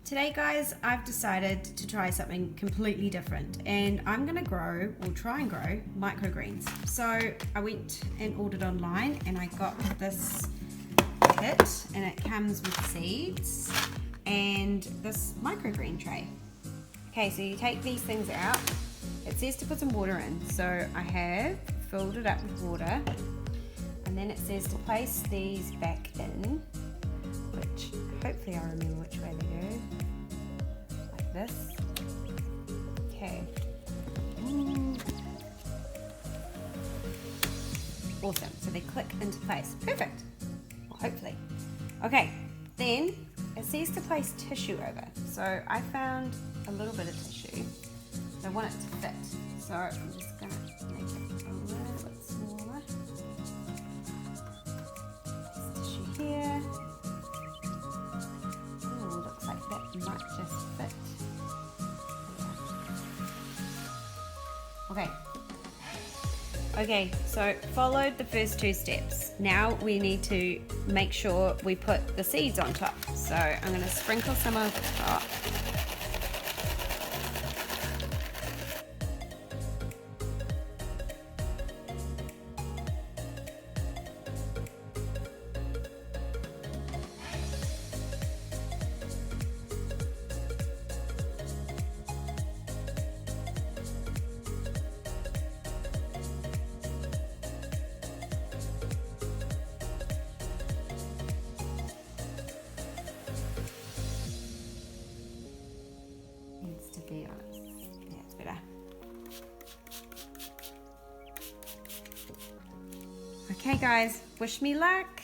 Today guys, I've decided to try something completely different and I'm gonna grow, or try and grow, microgreens. So I went and ordered online and I got this kit and it comes with seeds and this microgreen tray. Okay, so you take these things out. It says to put some water in, so I have filled it up with water, and then it says to place these back in, which hopefully I remember which way they go, like this. Okay. Awesome, so they click into place. Perfect, well, hopefully. Okay, then it says to place tissue over. So I found a little bit of tissue. I want it to fit, so I'm just gonna make it a little bit smaller. This tissue here. Oh, looks like that might just fit. Okay. Okay, so followed the first two steps. Now we need to make sure we put the seeds on top. So I'm gonna sprinkle some over the top. To be honest, yeah, it's better. Okay guys, wish me luck.